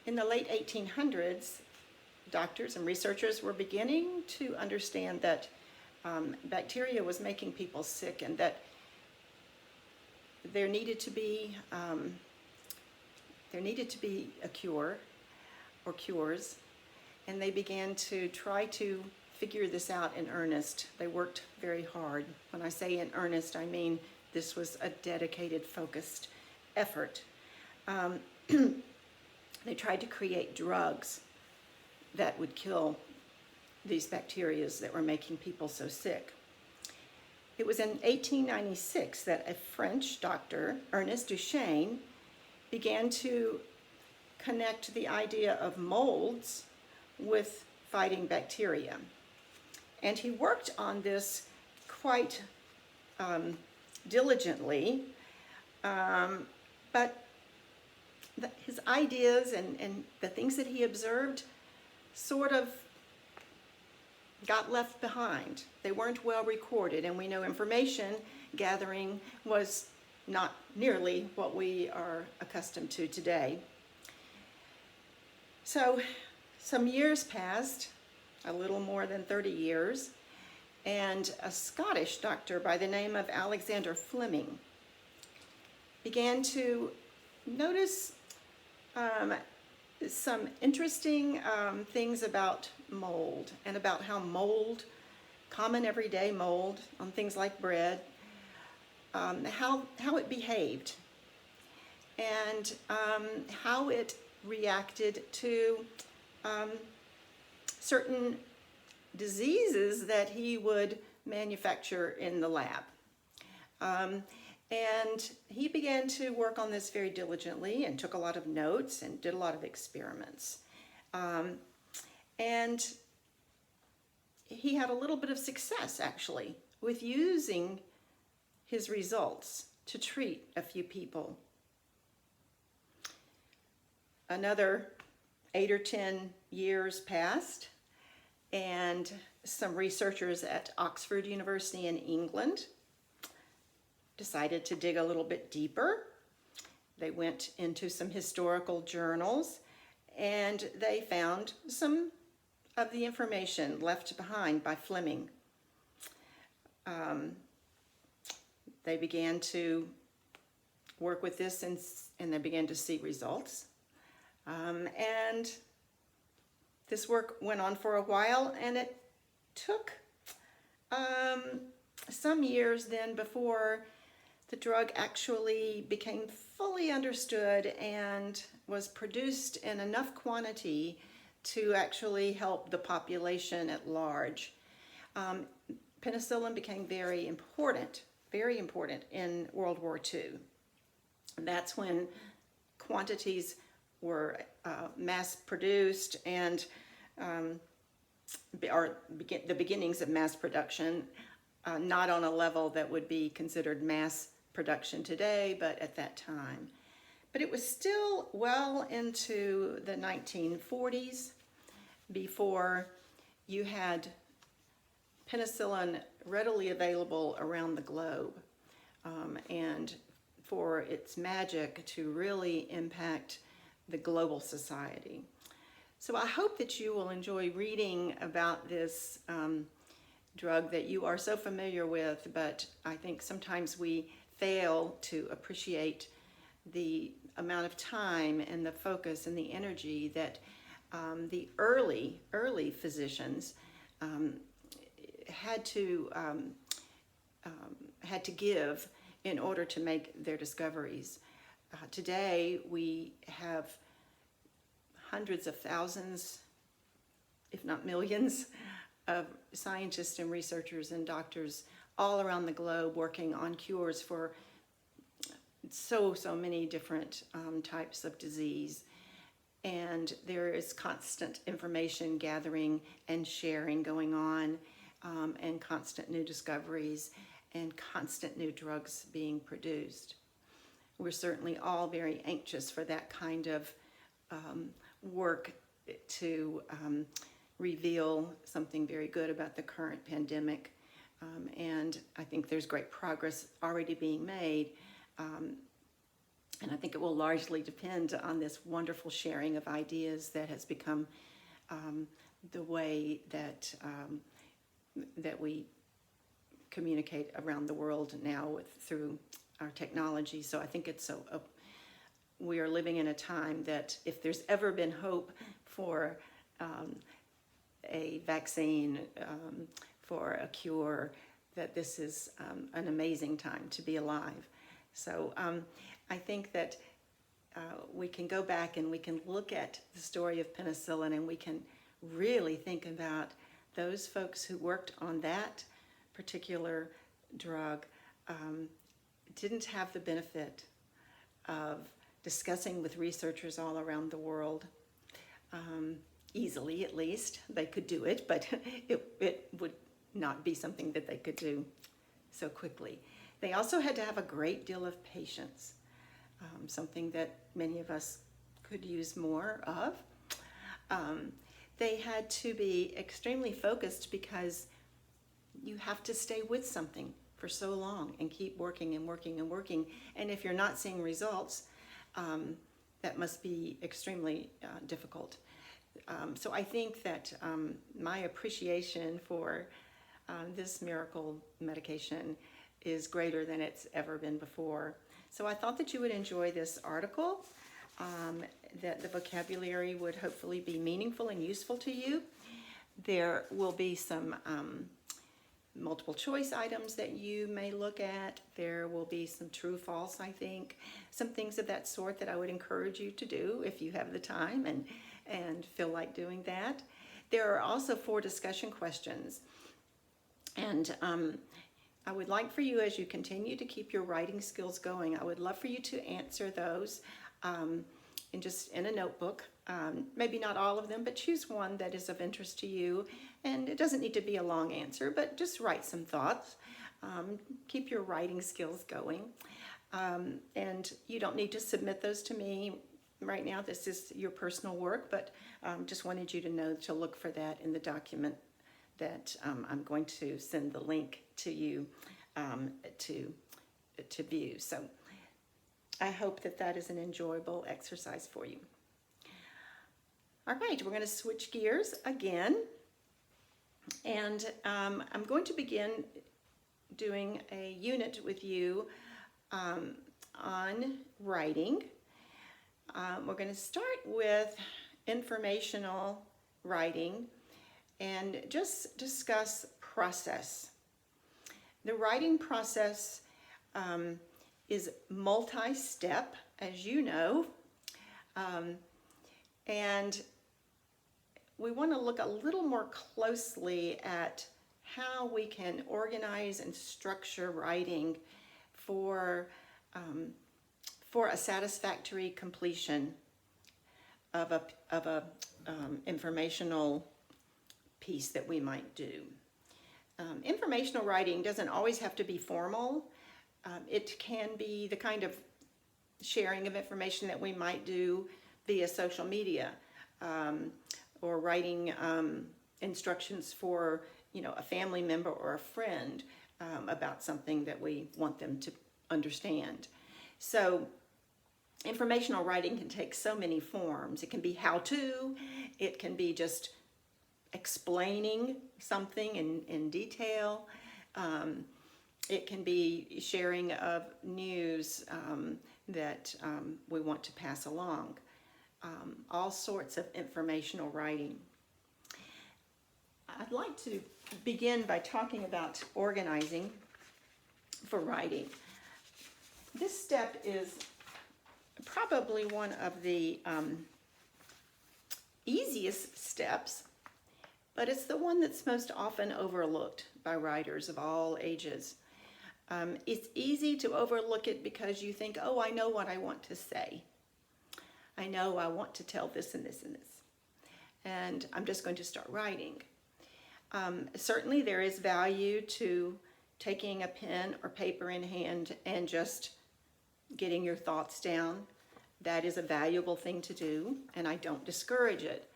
In the late 1800s, doctors and researchers were beginning to understand that bacteria was making people sick, and that there needed to be a cure or cures, and they began to try to figure this out in earnest. They worked very hard. When I say in earnest, I mean this was a dedicated, focused effort. They tried to create drugs that would kill these bacteria that were making people so sick. It was in 1896 that a French doctor, Ernest Duchesne, began to connect the idea of molds with fighting bacteria. And he worked on this quite diligently, but his ideas and the things that he observed sort of got left behind. They weren't well recorded, and we know information gathering was not nearly what we are accustomed to today. So some years passed, a little more than 30 years, and a Scottish doctor by the name of Alexander Fleming began to notice some interesting things about mold, and about how mold, common everyday mold on things like bread, how it behaved, and how it reacted to certain diseases that he would manufacture in the lab. And he began to work on this very diligently and took a lot of notes and did a lot of experiments. And he had a little bit of success, actually, with using his results to treat a few people. Another 8 or 10 years passed, and some researchers at Oxford University in England decided to dig a little bit deeper. They went into some historical journals, and they found some of the information left behind by Fleming. They began to work with this, and they began to see results. And this work went on for a while, and it took some years then before the drug actually became fully understood and was produced in enough quantity to actually help the population at large. Penicillin became very important in World War II. That's when quantities were mass produced, and the beginnings of mass production, not on a level that would be considered mass production today, but at that time. But it was still well into the 1940s before you had penicillin readily available around the globe, and for its magic to really impact the global society. So I hope that you will enjoy reading about this drug that you are so familiar with, but I think sometimes we fail to appreciate the amount of time and the focus and the energy that the early physicians had to give in order to make their discoveries. Today we have hundreds of thousands, if not millions, of scientists and researchers and doctors all around the globe working on cures for so many different types of disease. And there is constant information gathering and sharing going on, and constant new discoveries and constant new drugs being produced. We're certainly all very anxious for that kind of work to reveal something very good about the current pandemic. And I think there's great progress already being made. And I think it will largely depend on this wonderful sharing of ideas that has become the way that that we communicate around the world now through our technology. So I think it's we are living in a time that if there's ever been hope for a vaccine, for a cure, that this is an amazing time to be alive. So I think that we can go back and we can look at the story of penicillin, and we can really think about those folks who worked on that particular drug didn't have the benefit of discussing with researchers all around the world, easily at least. They could do it, but it would not be something that they could do so quickly. They also had to have a great deal of patience, something that many of us could use more of. They had to be extremely focused because you have to stay with something for so long and keep working and working and working. And if you're not seeing results, that must be extremely difficult. So I think that my appreciation for this miracle medication is greater than it's ever been before. So I thought that you would enjoy this article, that the vocabulary would hopefully be meaningful and useful to you. There will be some multiple choice items that you may look at. There will be some true false, I think, some things of that sort that I would encourage you to do if you have the time and feel like doing that. There are also 4 discussion questions. And I would like for you, as you continue to keep your writing skills going, I would love for you to answer those in a notebook. Maybe not all of them, but choose one that is of interest to you. And it doesn't need to be a long answer, but just write some thoughts. Keep your writing skills going. And you don't need to submit those to me right now. This is your personal work, but just wanted you to know to look for that in the document that I'm going to send the link to you to view. So I hope that that is an enjoyable exercise for you. All right, we're going to switch gears again, and I'm going to begin doing a unit with you on writing. We're going to start with informational writing and just discuss process. The writing process is multi-step, as you know, and we want to look a little more closely at how we can organize and structure writing for a satisfactory completion of a informational piece that we might do. Informational writing doesn't always have to be formal. It can be the kind of sharing of information that we might do via social media, or writing instructions for a family member or a friend about something that we want them to understand. So informational writing can take so many forms. It can be how-to, it can be just explaining something in detail. It can be sharing of news that we want to pass along. All sorts of informational writing. I'd like to begin by talking about organizing for writing. This step is probably one of the easiest steps, but it's the one that's most often overlooked by writers of all ages. It's easy to overlook it because you think, oh, I know what I want to say. I know I want to tell this and this and this. And I'm just going to start writing. Certainly there is value to taking a pen or paper in hand and just getting your thoughts down. That is a valuable thing to do, and I don't discourage it.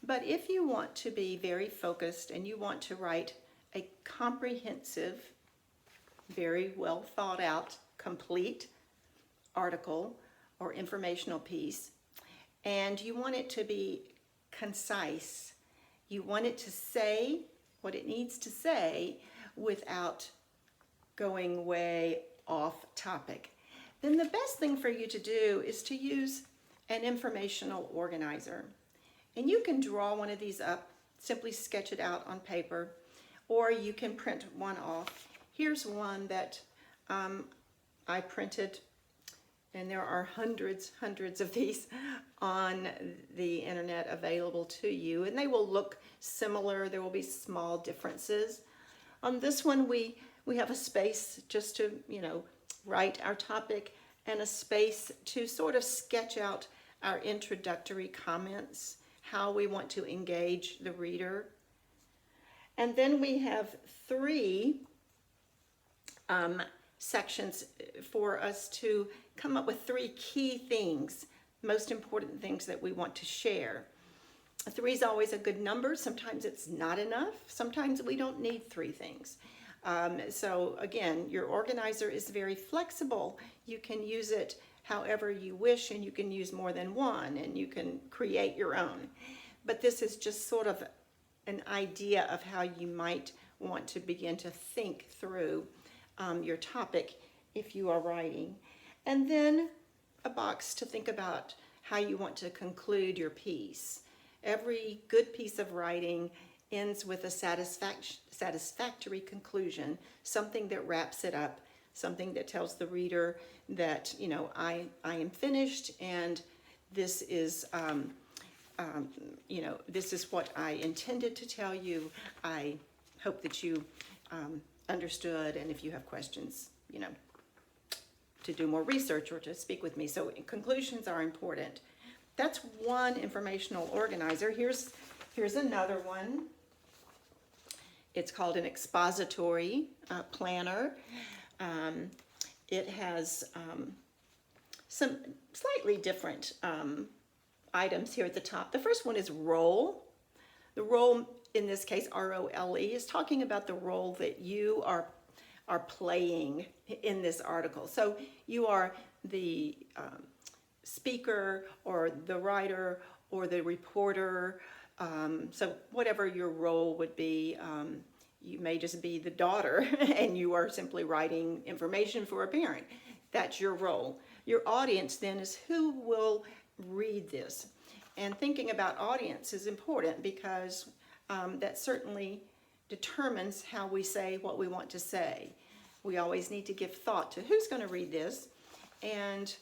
But if you want to be very focused and you want to write a comprehensive, very well thought out, complete article or informational piece, and you want it to be concise. You want it to say what it needs to say without going way off topic. Then the best thing for you to do is to use an informational organizer. And you can draw one of these up, simply sketch it out on paper, or you can print one off. Here's one that I printed, and there are hundreds of these on the internet available to you, and they will look similar. There will be small differences. On this one, we have a space just to, write our topic, and a space to sort of sketch out our introductory comments, how we want to engage the reader. And then we have 3 sections for us to come up with 3 key things, most important things that we want to share. 3 is always a good number. Sometimes it's not enough. Sometimes we don't need 3 things. So again, your organizer is very flexible. You can use it however you wish, and you can use more than one, and you can create your own. But this is just sort of an idea of how you might want to begin to think through your topic if you are writing. And then a box to think about how you want to conclude your piece. Every good piece of writing ends with a satisfactory conclusion, something that wraps it up, something that tells the reader that, I am finished, and this is, this is what I intended to tell you. I hope that you understood, and if you have questions, to do more research or to speak with me. So conclusions are important. That's one informational organizer. Here's another one. It's called an Expository Planner. It has some slightly different items here at the top. The first one is role. The role, in this case, R-O-L-E, is talking about the role that you are playing in this article. So you are the speaker or the writer or the reporter. So whatever your role would be, you may just be the daughter and you are simply writing information for a parent. That's your role. Your audience then is who will read this. And thinking about audience is important because that certainly determines how we say what we want to say. We always need to give thought to who's going to read this, and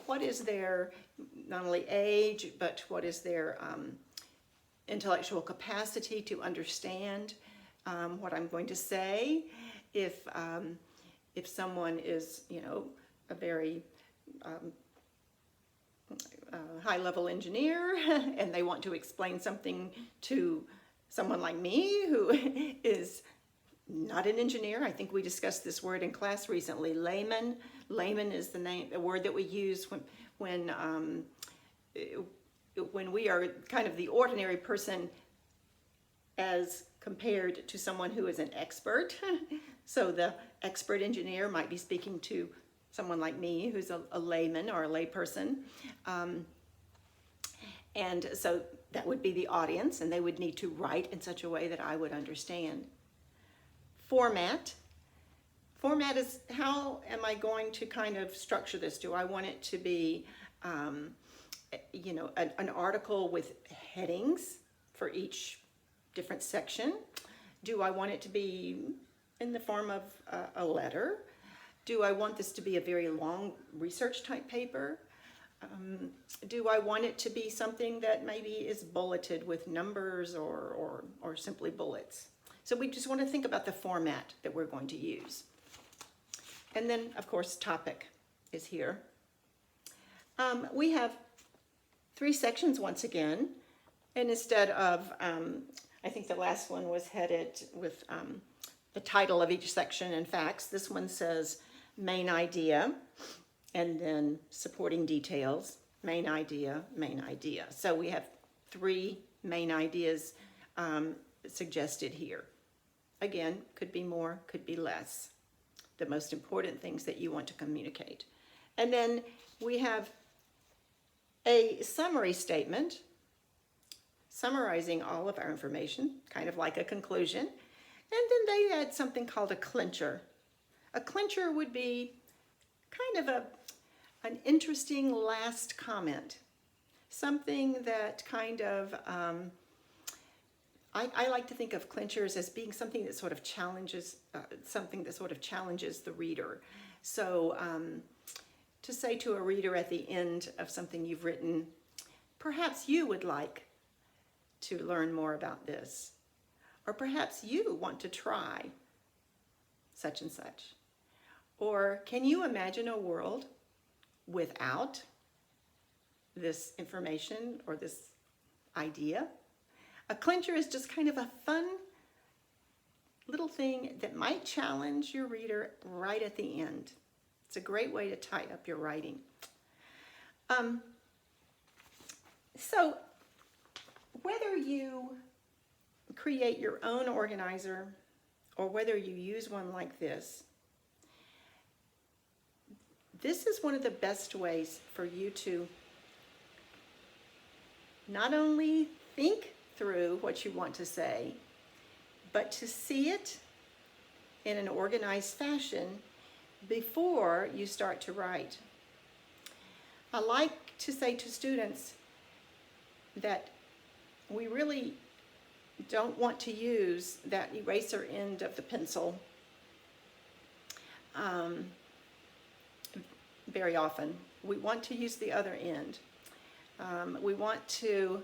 what is their not only age, but what is their intellectual capacity to understand what I'm going to say. If someone is a very high-level engineer and they want to explain something to someone like me who is not an engineer. I think we discussed this word in class recently. Layman. Layman is the word that we use when we are kind of the ordinary person as compared to someone who is an expert. So the expert engineer might be speaking to someone like me who's a layman or a layperson. And so that would be the audience, and they would need to write in such a way that I would understand. Format. Format is how am I going to kind of structure this? Do I want it to be, an article with headings for each different section? Do I want it to be in the form of a letter? Do I want this to be a very long research type paper? Do I want it to be something that maybe is bulleted with numbers or simply bullets? So we just want to think about the format that we're going to use. And then, of course, topic is here. We have 3 sections once again, and instead of, I think the last one was headed with the title of each section and facts. This one says main idea, and then supporting details, main idea, main idea. So we have 3 main ideas suggested here. Again, could be more, could be less. The most important things that you want to communicate. And then we have a summary statement summarizing all of our information, kind of like a conclusion. And then they add something called a clincher. A clincher would be kind of an interesting last comment. Something that kind of, I like to think of clinchers as being something that sort of challenges, the reader. So to say to a reader at the end of something you've written, perhaps you would like to learn more about this, or perhaps you want to try such and such, or can you imagine a world without this information or this idea? A clincher is just kind of a fun little thing that might challenge your reader right at the end. It's a great way to tie up your writing. So whether you create your own organizer or whether you use one like this is one of the best ways for you to not only think through what you want to say, but to see it in an organized fashion before you start to write. I like to say to students that we really don't want to use that eraser end of the pencil very often. We want to use the other end. We want to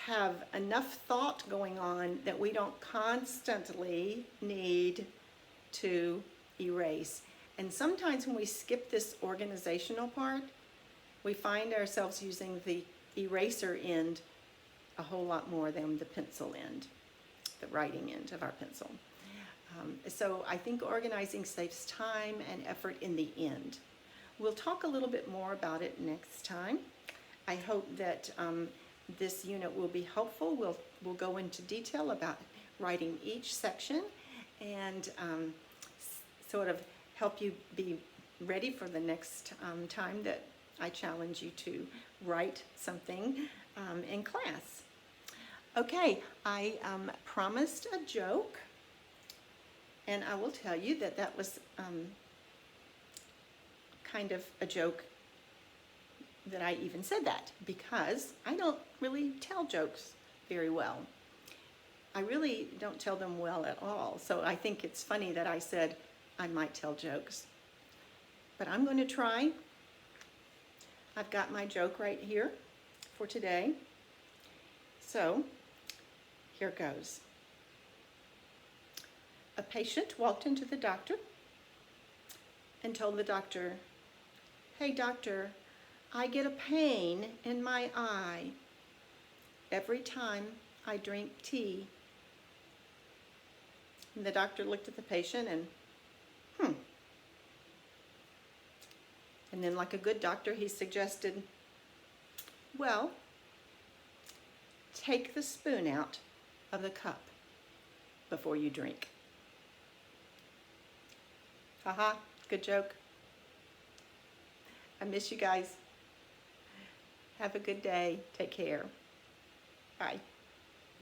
have enough thought going on that we don't constantly need to erase. And sometimes when we skip this organizational part, we find ourselves using the eraser end a whole lot more than the pencil end, the writing end of our pencil. So I think organizing saves time and effort in the end. We'll talk a little bit more about it next time. I hope that this unit will be helpful. We'll go into detail about writing each section and sort of help you be ready for the next time that I challenge you to write something in class. Okay, I promised a joke, and I will tell you that that was kind of a joke that I even said that, because I don't really tell jokes very well. I really don't tell them well at all. So I think it's funny that I said I might tell jokes. But I'm going to try. I've got my joke right here for today. So here goes. A patient walked into the doctor and told the doctor, "Hey doctor, I get a pain in my eye every time I drink tea." And the doctor looked at the patient and, And then, like a good doctor, he suggested, "Well, take the spoon out of the cup before you drink." Haha, good joke. I miss you guys. Have a good day. Take care. Bye.